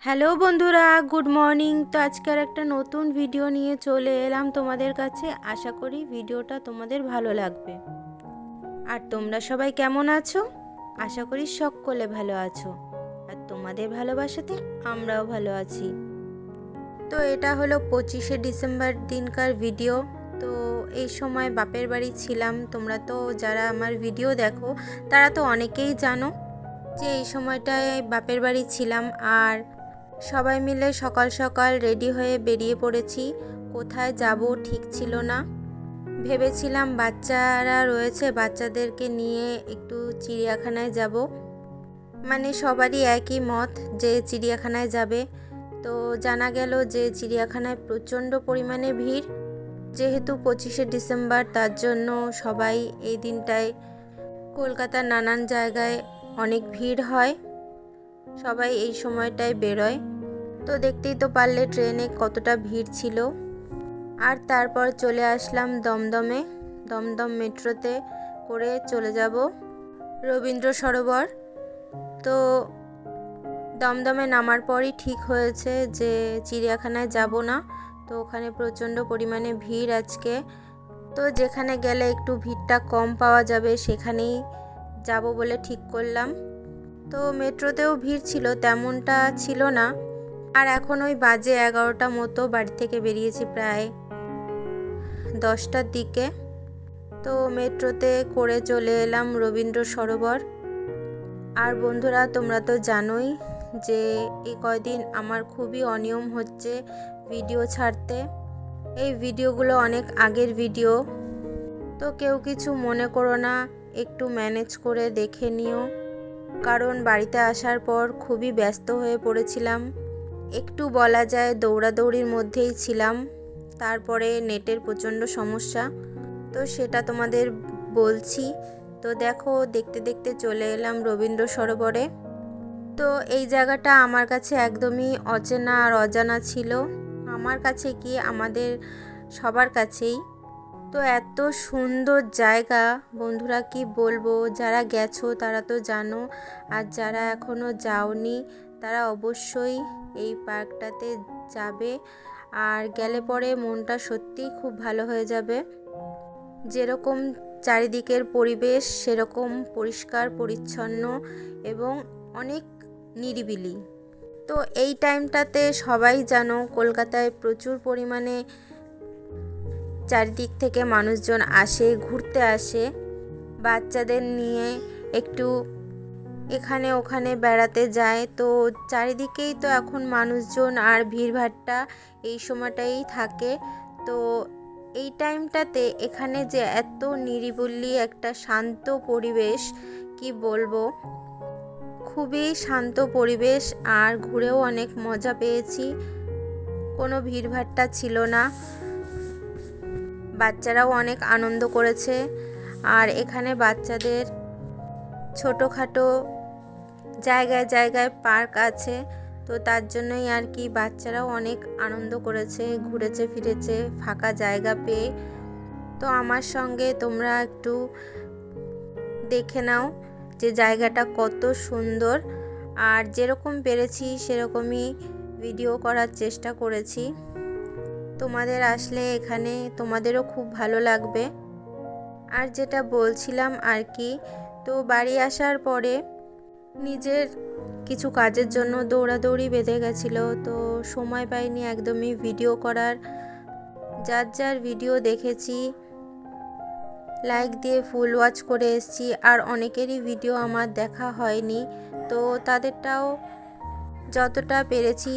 Hello বন্ধুরা, good morning. তো আজকের একটা নতুন ভিডিও নিয়ে চলে এলাম তোমাদের কাছে। আশা করি ভিডিওটা তোমাদের ভালো লাগবে। আর তোমরা সবাই কেমন আছো? আশা করি সকলে ভালো আছো। আর তোমাদের ভালোবাসাতে আমরাও ভালো আছি। তো এটা হলো 25শে ডিসেম্বর দিনকার ভিডিও। তো এই সময় বাপের বাড়ি ছিলাম। তোমরা তো যারা আমার ভিডিও দেখো তারা তো অনেকেই জানো যে এই সময়টায় বাপের বাড়ি ছিলাম। আর সবাই মিলে সকাল সকাল রেডি হয়ে বেরিয়ে পড়েছি। কোথায় যাব ঠিক ছিল না। ভেবেছিলাম বাচ্চারা রয়েছে, বাচ্চাদেরকে নিয়ে একটু চিড়িয়াখানায় যাব। মানে সবারই একই মত যে চিড়িয়াখানায় যাবে। তো জানা গেল যে চিড়িয়াখানায় প্রচণ্ড পরিমাণে ভিড়। যেহেতু 25শে ডিসেম্বর, তার জন্য সবাই এই দিনটায় কলকাতার নানান জায়গায় অনেক ভিড় হয়। সবাই এই সময়টায় বেরোয়। তো দেখতেই তো পারলে ট্রেনে কতটা ভিড় ছিল। আর তারপর চলে আসলাম দমদমে। দমদম মেট্রোতে করে চলে যাব রবীন্দ্র সরোবর। তো দমদমে নামার পরই ঠিক হয়েছে যে চিড়িয়াখানায় যাব না। তো ওখানে প্রচণ্ড পরিমাণে ভিড় আজকে। তো যেখানে গেলে একটু ভিড়টা কম পাওয়া যাবে সেখানেই যাব বলে ঠিক করলাম। তো মেট্রোতেও ভিড় ছিল, তেমনটা ছিল না। আর এখন ওই বাজে 11টা মতো, বাড়ি থেকে বেরিয়েছি প্রায় 10টার দিকে। তো মেট্রোতে করে চলে এলাম রবীন্দ্র সরোবর। আর বন্ধুরা, তোমরা তো জানোই যে এই কয়দিন আমার খুবই অনিয়ম হচ্ছে ভিডিও ছাড়তে। এই ভিডিওগুলো অনেক আগের ভিডিও। তো কেউ কিছু মনে করো না, একটু ম্যানেজ করে দেখে নিও। কারণ বাড়িতে আসার পর খুবই ব্যস্ত হয়ে পড়েছিলাম। একটু বলা যায় দৌড়াদৌড়ির মধ্যেই ছিলাম। তারপরে নেটের প্রচণ্ড সমস্যা, তো সেটা তোমাদের বলছি। তো দেখো, দেখতে দেখতে চলে এলাম রবীন্দ্র সরোবরে। তো এই জায়গাটা আমার কাছে একদমই অচেনা আর অজানা ছিল। আমার কাছে কি, আমাদের সবার কাছেই। তো এত সুন্দর জায়গা বন্ধুরা, কি বলবো। যারা গেছো তারা তো জানো, আর যারা এখনও যাওনি তারা অবশ্যই এই পার্কটাতে যাবে। আর গেলে পরে মনটা সত্যিই খুব ভালো হয়ে যাবে। যেরকম চারিদিকের পরিবেশ সেরকম পরিষ্কার পরিচ্ছন্ন এবং অনেক নিরিবিলি। তো এই টাইমটাতে সবাই জানো কলকাতায় প্রচুর পরিমাণে চারিদিক থেকে মানুষজন আসে, ঘুরতে আসে। বাচ্চাদের নিয়ে একটু এখানে ওখানে বেড়াতে যায়। তো চারিদিকেই তো এখন মানুষজন আর ভিড়ভাট্টা এই সময়টাই থাকে। তো এই টাইমটাতে এখানে যে এত নিরিবিলি একটা শান্ত পরিবেশ, কি বলবো, খুবই শান্ত পরিবেশ। আর ঘুরেও অনেক মজা পেয়েছি, কোনো ভিড়ভাট্টা ছিল না। বাচ্চারাও অনেক আনন্দ করেছে। আর এখানে বাচ্চাদের ছোটোখাটো জায়গায় জায়গায় পার্ক আছে। তো তার জন্যই আর কি বাচ্চারাও অনেক আনন্দ করেছে, ঘুরেছে ফিরেছে ফাঁকা জায়গা পেয়ে। তো আমার সঙ্গে তোমরা একটু দেখে নাও যে জায়গাটা কত সুন্দর। আর যেরকম পেরেছি সেরকমই ভিডিও করার চেষ্টা করেছি। তোমাদের আসলে এখানে তোমাদেরও খুব ভালো লাগবে। আর যেটা বলছিলাম আর কি, তো বাড়ি আসার পরে নিজের কিছু কাজের জন্য দৌড়াদৌড়ি বেঁধে গেছিলো। তো সময় পাইনি একদমই ভিডিও করার। যার যার ভিডিও দেখেছি লাইক দিয়ে ফুল ওয়াচ করে এসেছি। আর অনেকেরই ভিডিও আমার দেখা হয়নি, তো তাদেরটাও যতটা পেরেছি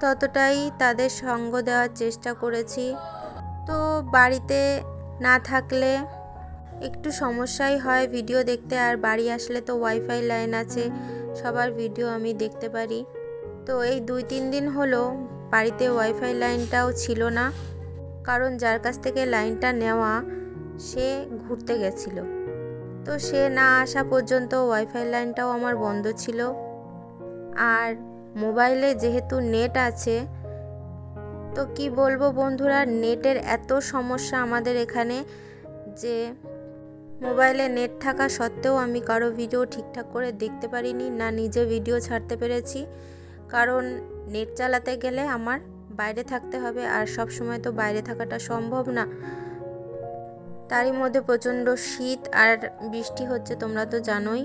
ততটাই তাদের সঙ্গ দেওয়ার চেষ্টা করেছি। তো বাড়িতে না থাকলে একটু সমস্যাই হয় ভিডিও দেখতে। আর বাড়ি আসলে তো ওয়াইফাই লাইন আছে, সবার ভিডিও আমি দেখতে পারি। তো এই 2-3 দিন হলো বাড়িতে ওয়াইফাই লাইনটাও ছিল না। কারণ যার কাছ থেকে লাইনটা নেওয়া সে ঘুরতে গেছিল। তো সে না আসা পর্যন্ত ওয়াইফাই লাইনটাও আমার বন্ধ ছিল। আর মোবাইলে যেহেতু নেট আছে, তো কি বলবো বন্ধুরা, নেটের এত সমস্যা আমাদের এখানে যে মোবাইলে নেট থাকা সত্ত্বেও আমি কারো ভিডিও ঠিকঠাক করে দেখতে পারিনি, না নিজে ভিডিও ছাড়তে পেরেছি। কারণ নেট চালাতে গেলে আমার বাইরে থাকতে হবে, আর সব সময় তো বাইরে থাকাটা সম্ভব না। তারই মধ্যে প্রচণ্ড শীত আর বৃষ্টি হচ্ছে, তোমরা তো জানোই।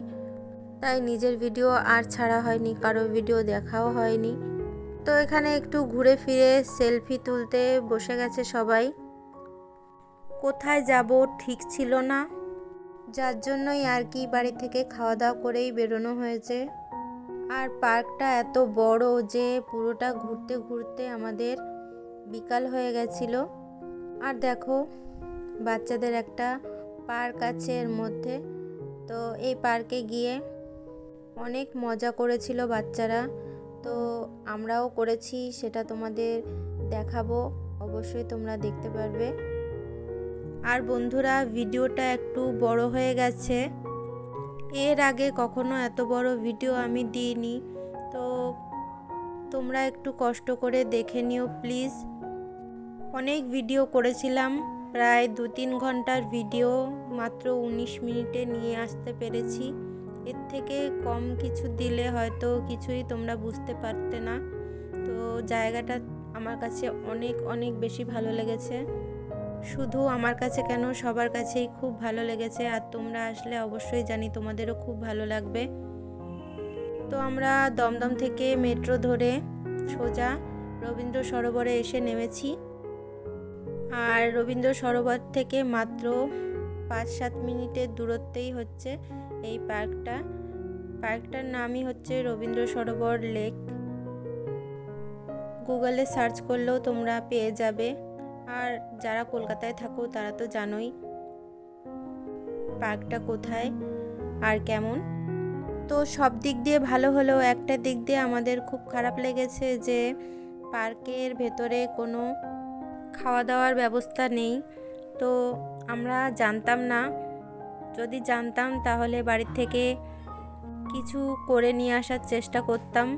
তাই নিজের ভিডিও আর ছাড়া হয়নি, কারো ভিডিও দেখাও হয়নি। তো এখানে একটু ঘুরে ফিরে সেলফি তুলতে বসে গেছে সবাই। কোথায় যাব ঠিক ছিল না, যার জন্যই আর কি বাড়ি থেকে খাওয়া দাওয়া করেই বেরোনো হয়েছে। আর পার্কটা এত বড় যে পুরোটা ঘুরতে ঘুরতে আমাদের বিকাল হয়ে গেছিল। আর দেখো, বাচ্চাদের একটা পার্ক আছে এর মধ্যে। তো এই পার্কে গিয়ে অনেক মজা করেছিল বাচ্চারা, তো আমরাও করেছি, সেটা তোমাদের দেখাবো, অবশ্যই তোমরা দেখতে পারবে। আর বন্ধুরা, ভিডিওটা একটু বড় হয়ে গেছে, এর আগে কখনো এত বড় ভিডিও আমি দিইনি, তো তোমরা একটু কষ্ট করে দেখে নিও প্লিজ। অনেক ভিডিও করেছিলাম, প্রায় 2-3 ঘন্টার ভিডিও মাত্র 19 মিনিটে নিয়ে আসতে পেরেছি। এর থেকে কম কিছু দিলে হয়তো কিছুই তোমরা বুঝতে পারতে না। তো জায়গাটা আমার কাছে অনেক অনেক বেশি ভালো লেগেছে। শুধু আমার কাছে কেন, সবার কাছেই খুব ভালো লেগেছে। আর তোমরা আসলে অবশ্যই জানি তোমাদেরও খুব ভালো লাগবে। তো আমরা দমদম থেকে মেট্রো ধরে সোজা রবীন্দ্র সরোবরে এসে নেমেছি। আর রবীন্দ্র সরোবর থেকে মাত্র 5-7 মিনিটের দূরত্বেই হচ্ছে এই পার্কটার নামই হচ্ছে রবীন্দ্র সরোবর লেক। গুগলে সার্চ করলেও তোমরা পেয়ে যাবে। আর যারা কলকাতায় থাকো তারা তো জানোই পার্কটা কোথায় আর কেমন। তো সব দিক দিয়ে ভালো হলেও একটা দিক দিয়ে আমাদের খুব খারাপ লেগেছে যে পার্কের ভেতরে কোনো খাওয়া দাওয়ার ব্যবস্থা নেই। তো আমরা জানতাম না, যদি জানতাম তাহলে বাড়ির থেকে কিছু করে নিয়ে আসার চেষ্টা করতাম।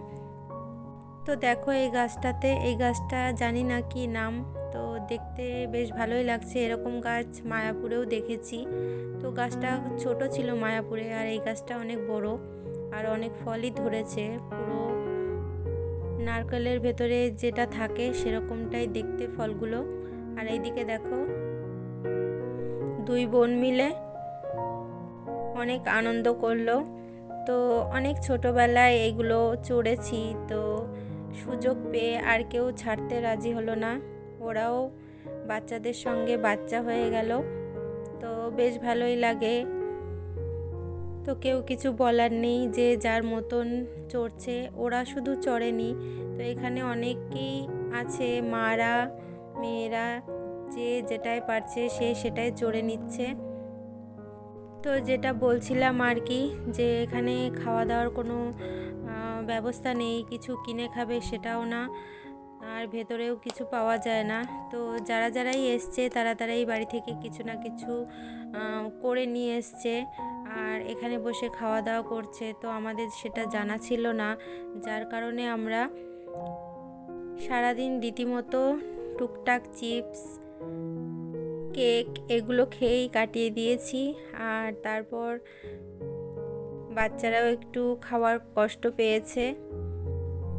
তো দেখো এই গাছটা জানি না কি নাম, তো দেখতে বেশ ভালোই লাগছে। এরকম গাছ মায়াপুরেও দেখেছি, তো গাছটা ছোট ছিল মায়াপুরে, আর এই গাছটা অনেক বড় আর অনেক ফলই ধরেছে। পুরো নারকেলের ভেতরে যেটা থাকে সেরকমটাই দেখতে ফলগুলো। আর এইদিকে দেখো, 2 বোন মিলে অনেক আনন্দ করলো। তো অনেক ছোটোবেলায় এগুলো চড়েছি, তো সুযোগ পেয়ে আর কেউ ছাড়তে রাজি হলো না। ওরাও বাচ্চাদের সঙ্গে বাচ্চা হয়ে গেল, তো বেশ ভালোই লাগে। তো কেউ কিছু বলার নেই, যে যার মতন চড়ছে। ওরা শুধু চড়েনি, তো এখানে অনেকেই আছে, মারা মেয়েরা, যে যেটাই পারছে সে সেটাই চড়ে নিচ্ছে। তো যেটা বলছিলাম আর কি, যে এখানে খাওয়া দাওয়ার কোনো ব্যবস্থা নেই, কিছু কিনে খাবে সেটাও না, আর ভেতরেও কিছু পাওয়া যায় না। তো যারাই এসছে তারাই বাড়ি থেকে কিছু না কিছু করে নিয়ে এসছে, আর এখানে বসে খাওয়া দাওয়া করছে। তো আমাদের সেটা জানা ছিল না, যার কারণে আমরা সারাদিন রীতিমতো টুকটাক চিপস, কেক এগুলো খেয়েই কাটিয়ে দিয়েছি। আর তারপর বাচ্চারাও একটু খাওয়ার কষ্ট পেয়েছে।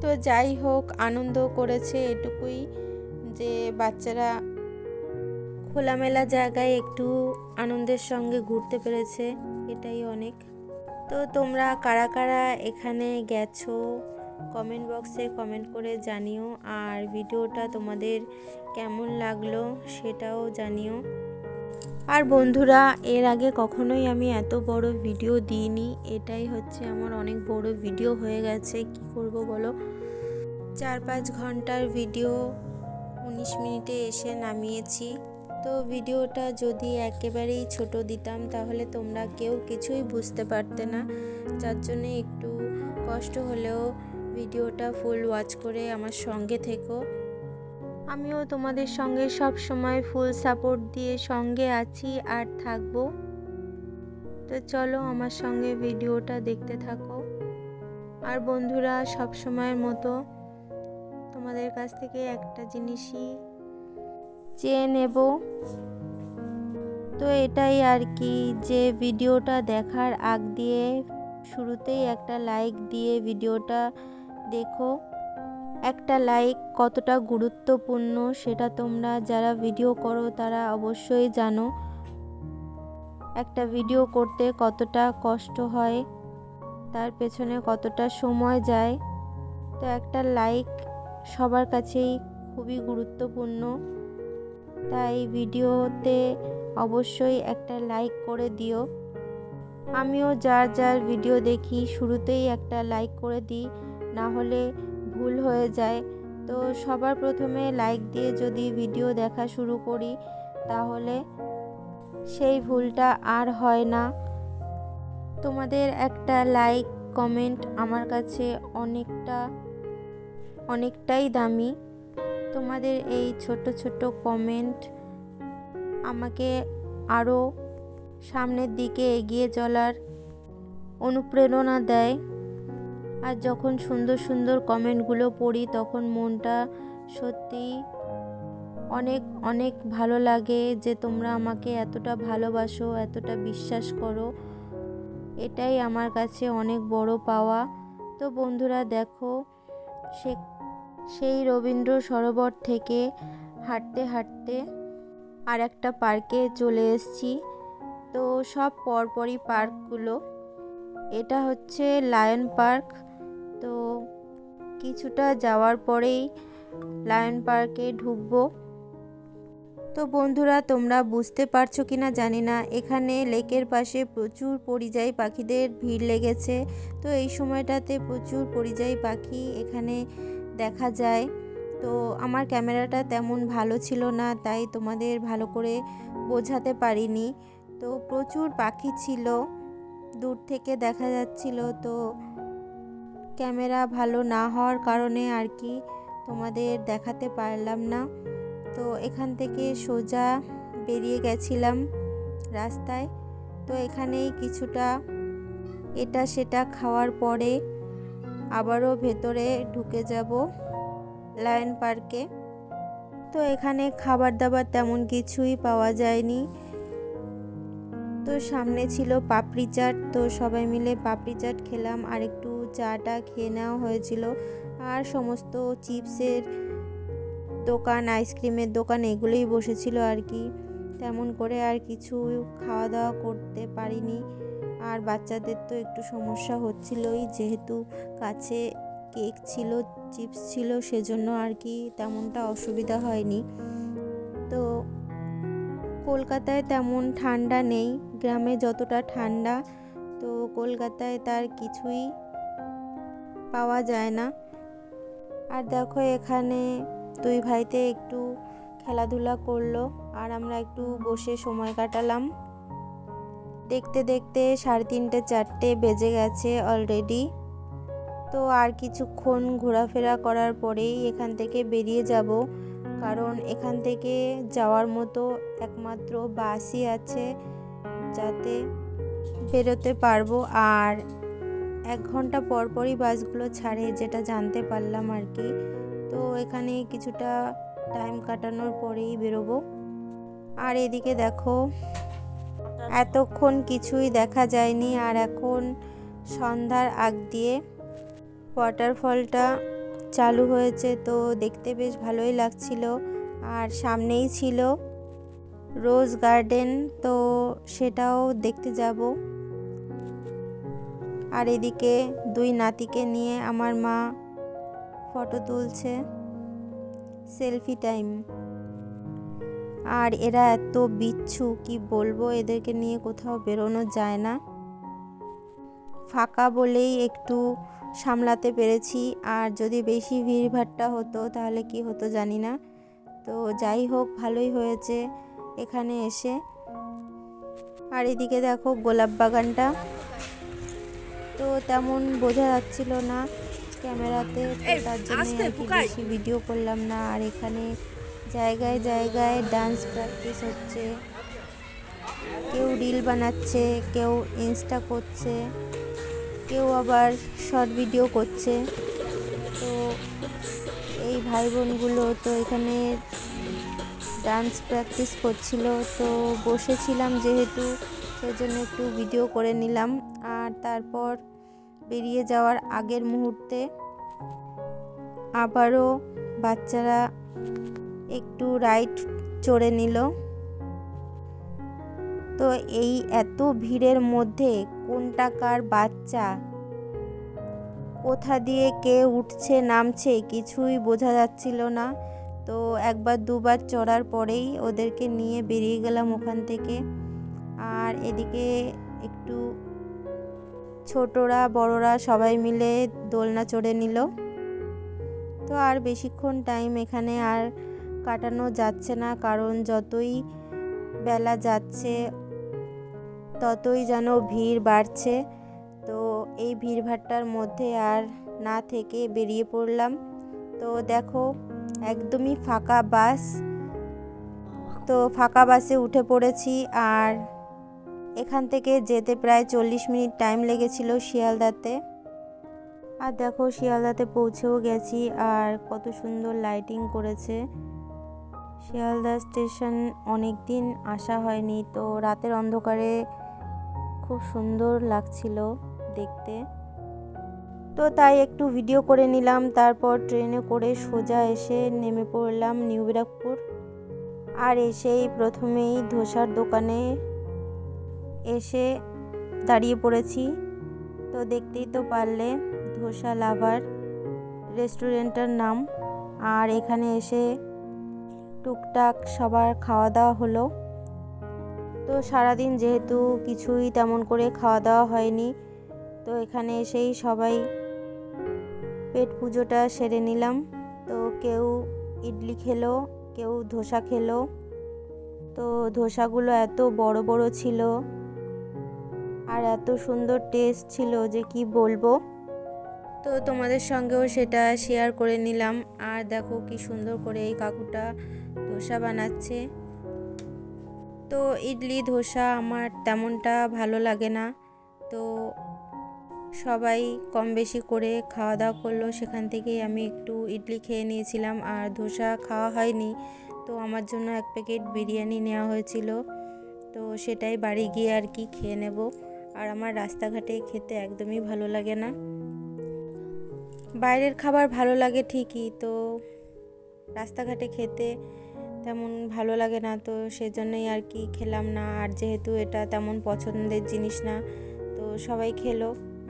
তো যাই হোক, আনন্দ করেছে এটুকুই, যে বাচ্চারা খোলামেলা জায়গায় একটু আনন্দের সঙ্গে ঘুরতে পেরেছে, এটাই অনেক। তো তোমরা কারা কারা এখানে গেছো কমেন্ট বক্সে কমেন্ট করে জানিও, আর ভিডিওটা তোমাদের কেমন লাগলো সেটাও জানিও। আর বন্ধুরা, এর আগে কখনোই আমি এত বড় ভিডিও দিইনি, এটাই হচ্ছে আমার অনেক বড় ভিডিও হয়ে গেছে। কি করব বলো, 4-5 ঘন্টার ভিডিও 19 মিনিটে এসে নামিয়েছি। তো ভিডিওটা যদি একেবারেই ছোট দিতাম তাহলে তোমরা কেউ কিছুই বুঝতে পারতে না, যার জন্যে একটু কষ্ট হলেও ভিডিওটা ফুল ওয়াচ করে আমার সঙ্গে থেকো। আমিও তোমাদের সঙ্গে সব সময় ফুল সাপোর্ট দিয়ে সঙ্গে আছি আর থাকবো। তো চলো আমার সঙ্গে ভিডিওটা দেখতে থাকো। আর বন্ধুরা, সব সময়ের মতো তোমাদের কাছ থেকে একটা জিনিসই চেয়ে নেব, তো এটাই আর কি, যে ভিডিওটা দেখার আগ দিয়ে শুরুতেই একটা লাইক দিয়ে ভিডিওটা দেখো। একটা লাইক কতটা গুরুত্বপূর্ণ সেটা তোমরা যারা ভিডিও করো তারা অবশ্যই জানো। একটা ভিডিও করতে কতটা কষ্ট হয়, তার পেছনে কতটা সময় যায়। তো একটা লাইক সবার কাছেই খুবই গুরুত্বপূর্ণ, তাই ভিডিওতে অবশ্যই একটা লাইক করে দিও। আমিও যার যার ভিডিও দেখি শুরুতেই একটা লাইক করে দিই, না হলে ভুল হয়ে যায়। তো সবার প্রথমে লাইক দিয়ে যদি ভিডিও দেখা শুরু করি তাহলে সেই ভুলটা আর হয় না। তোমাদের একটা লাইক কমেন্ট আমার কাছে অনেকটাই দামি। তোমাদের এই ছোট ছোট কমেন্ট আমাকে আরও সামনের দিকে এগিয়ে চলার অনুপ্রেরণা দেয়। আর যখন সুন্দর সুন্দর কমেন্টগুলো পড়ি তখন মনটা সত্যিই অনেক অনেক ভালো লাগে, যে তোমরা আমাকে এতটা ভালোবাসো, এতটা বিশ্বাস করো। এটাই আমার কাছে অনেক বড় পাওয়া। তো বন্ধুরা দেখো, সেই রবীন্দ্র সরোবর থেকে হাঁটতে হাঁটতে আর একটা পার্কে চলে এসেছি। তো সব পরপরই পার্কগুলো, এটা হচ্ছে লায়ন পার্ক। তো কিছুটা যাওয়ার পরেই লায়ন পার্কে ঢুকবো। তো বন্ধুরা তোমরা বুঝতে পারছো কি না জানি না, এখানে লেকের পাশে প্রচুর পরিযায়ী পাখিদের ভিড় লেগেছে। তো এই সময়টাতে প্রচুর পরিযায়ী পাখি এখানে দেখা যায়। তো আমার ক্যামেরাটা তেমন ভালো ছিল না, তাই তোমাদের ভালো করে বোঝাতে পারিনি। তো প্রচুর পাখি ছিল, দূর থেকে দেখা যাচ্ছিল। তো ক্যামেরা ভালো না হওয়ার কারণে আর কি তোমাদের দেখাতে পারলাম না। তো এখান থেকে সোজা বেরিয়ে গেছিলাম রাস্তায়। তো এখানেই কিছুটা এটা সেটা খাওয়ার পরে আবারও ভেতরে ঢুকে যাব লায়ন পার্কে। তো এখানে খাবার দাবার তেমন কিছুই পাওয়া যায়নি। তো সামনে ছিল পাপড়ি চাট, তো সবাই মিলে পাপড়ি চাট খেলাম, আর একটু চাটা খেয়ে নেওয়া হয়েছিল। আর সমস্ত চিপসের দোকান, আইসক্রিমের দোকান এগুলোই বসেছিল আর কি। তেমন করে আর কিছু খাওয়া দাওয়া করতে পারিনি। আর বাচ্চাদের তো একটু সমস্যা হচ্ছিলই, যেহেতু কাছে কেক ছিল, চিপস ছিল, সেজন্য আর কি তেমনটা অসুবিধা হয়নি। তো কলকাতায় তেমন ঠান্ডা নেই, গ্রামে যতটা ঠান্ডা, তো কলকাতায় তার কিছুই পাওয়া যায় না। আর দেখো এখানে দুই ভাইতে একটু খেলাধুলা করলো, আর আমরা একটু বসে সময় কাটালাম। দেখতে দেখতে 3:30 4টে বেজে গেছে অলরেডি। তো আর কিছুক্ষণ ঘোরাফেরা করার পরেই এখান থেকে বেরিয়ে যাব, কারণ এখান থেকে যাওয়ার মতো একমাত্র বাসই আছে যাতে বেরোতে পারবো। আর 1 ঘন্টা পরপরই বাসগুলো ছাড়ে, যেটা জানতে পারলাম আর কি। তো এখানে কিছুটা টাইম কাটানোর পরেই বেরোবো। আর এদিকে দেখো এতক্ষণ কিছুই দেখা যায়নি, আর এখন সন্ধ্যার আগ দিয়ে ওয়াটারফলটা চালু হয়েছে। তো দেখতে বেশ ভালোই লাগছিল। আর সামনেই ছিল রোজ গার্ডেন, তো সেটাও দেখতে যাব। আর এদিকে দুই নাতিকে নিয়ে আমার মা ফটো তুলছে, সেলফি টাইম। আর এরা এত বিচ্ছু, কি বলবো, এদেরকে নিয়ে কোথাও বেরোনো যায় না। ফাঁকা বলেই একটু সামলাতে পেরেছি, আর যদি বেশি ভিড়ভাট্টা হতো তাহলে কি হতো জানি না। তো যাই হোক, ভালোই হয়েছে এখানে এসে। আর এদিকে দেখো গোলাপ বাগানটা, তো তেমন বোঝা যাচ্ছিল না ক্যামেরাতে, তো তার জন্য আর কি বেশি ভিডিও করলাম না। আর এখানে জায়গায় জায়গায় ডান্স প্র্যাকটিস হচ্ছে, কেউ রিল বানাচ্ছে, কেউ ইনস্টা করছে, কেউ আবার শর্ট ভিডিও করছে। তো এই ভাই বোনগুলো তো এখানে ডান্স প্র্যাকটিস করছিল, তো বসেছিলাম যেহেতু সেজন্য একটু ভিডিও করে নিলাম। আর তারপর বেরিয়ে যাওয়ার আগের মুহূর্তে আবারও বাচ্চারা একটু রাইড চড়ে নিল। তো এই এত ভিড়ের মধ্যে কোনটা কার বাচ্চা, কোথা দিয়ে কে উঠছে নামছে কিছুই বোঝা যাচ্ছিল না। তো একবার দুবার চড়ার পরেই ওদেরকে নিয়ে বেরিয়ে গেলাম ওখান থেকে। আর এদিকে একটু ছোটরা বড়রা সবাই মিলে দোলনা চড়ে নিল। তো আর বেশিক্ষণ টাইম এখানে আর কাটানো যাচ্ছে না, কারণ যতই বেলা যাচ্ছে ততই যেন ভিড় বাড়ছে। তো এই ভিড়ভাট্টার মধ্যে আর না থেকে বেরিয়ে পড়লাম। তো দেখো একদমই ফাঁকা বাস, তো ফাঁকা বাসে উঠে পড়েছি। আর এখান থেকে যেতে প্রায় 40 মিনিট টাইম লেগেছিল শিয়ালদাতে। আর দেখো শিয়ালদাতে পৌঁছেও গেছি। আর কত সুন্দর লাইটিং করেছে। শিয়ালদা স্টেশন অনেক দিন আসা হয়নি, তো রাতের অন্ধকারে খুব সুন্দর লাগছিল দেখতে। তো তাই একটু ভিডিও করে নিলাম। তারপর ট্রেনে করে সোজা এসে নেমে পড়লাম নিউ ব্যারাকপুর। আর এসেই প্রথমেই ধোসার দোকানে এসে দাঁড়িয়ে পড়েছি। তো দেখতেই তো পারলে ধোসা লাভার রেস্টুরেন্টের নাম। আর এখানে এসে টুকটাক সবার খাওয়া দাওয়া হলো। তো সারাদিন যেহেতু কিছুই তেমন করে খাওয়া দাওয়া হয়নি, তো এখানে এসেই সবাই পেট পুজোটা সেরে নিলাম। তো কেউ ইডলি খেলো, কেউ ধোসা খেলো। তো ধোসাগুলো এত বড় বড় ছিল আর এত সুন্দর টেস্ট ছিল যে কি বলবো। তো তোমাদের সঙ্গেও সেটা শেয়ার করে নিলাম। আর দেখো কি সুন্দর করে এই কাকুটা ধোসা বানাচ্ছে। তো ইডলি ধোসা আমার তেমনটা ভালো লাগে না, তো সবাই কম বেশি করে খাওয়া দাওয়া করলো। সেখান থেকেই আমি একটু ইডলি খেয়ে নিয়েছিলাম, আর ধোসা খাওয়া হয়নি। তো আমার জন্য 1 প্যাকেট বিরিয়ানি নেওয়া হয়েছিল, তো সেটাই বাড়ি গিয়ে আর কি খেয়ে নেব। আর আমার রাস্তাঘাটে খেতে একদমই ভালো লাগে না। বাইরের খাবার ভালো লাগে ঠিকই, তো রাস্তাঘাটে খেতে তেমন ভালো লাগে না, তো সেজন্যই আর কি খেলাম না। আর যেহেতু এটা তেমন পছন্দের জিনিস না, তো সবাই খেলো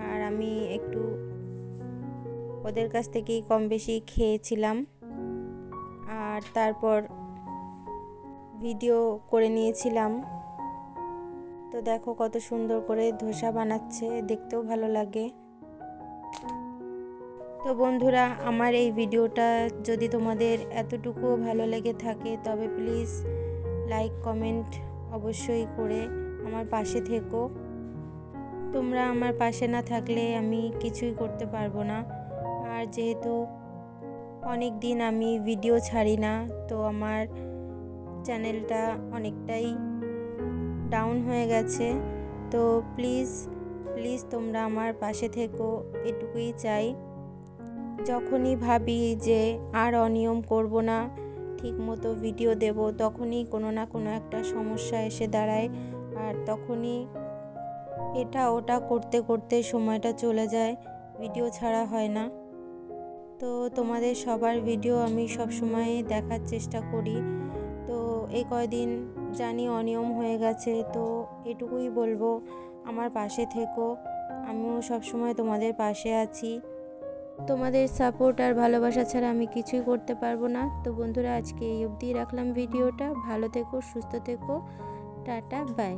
আর আমি একটু ওদের কাছ থেকেই কম বেশি খেয়েছিলাম। আর তারপর ভিডিও করে নিয়েছিলাম। তো দেখো কত সুন্দর করে ধোসা বানাচ্ছে, দেখতেও ভালো লাগে। তো বন্ধুরা, আমার এই ভিডিওটা যদি তোমাদের এতটুকুও ভালো লেগে থাকে তবে প্লিজ লাইক কমেন্ট অবশ্যই করে আমার পাশে থেকো। তোমরা আমার পাশে না থাকলে আমি কিছুই করতে পারবো না। আর যেহেতু অনেক দিন আমি ভিডিও ছাড়ি না, তো আমার চ্যানেলটা অনেকটাই ডাউন হয়ে গেছে। তো প্লিজ তোমরা আমার পাশে থেকো, এটুকুই চাই। যখনই ভাবি যে আর অনিয়ম করব না, ঠিক মতো ভিডিও দেব, তখনই কোনো না কোনো একটা সমস্যা এসে দাঁড়ায়। আর তখনই এটা ওটা করতে করতে সময়টা চলে যায়, ভিডিও ছাড়া হয় না। তো তোমাদের সবার ভিডিও আমি সব সময় দেখার চেষ্টা করি। তো এই কয়দিন জানি অনিয়ম হয়ে গেছে, তো এটুকুই বলবো, আমার পাশে থেকো। আমিও সব সময় তোমাদের পাশে আছি। তোমাদের সাপোর্ট আর ভালোবাসা ছাড়া আমি কিছুই করতে পারবো না। তো বন্ধুরা, আজকে এই অবধি রাখলাম ভিডিওটা। ভালো থেকো, সুস্থ থেকো, টাটা, বাই।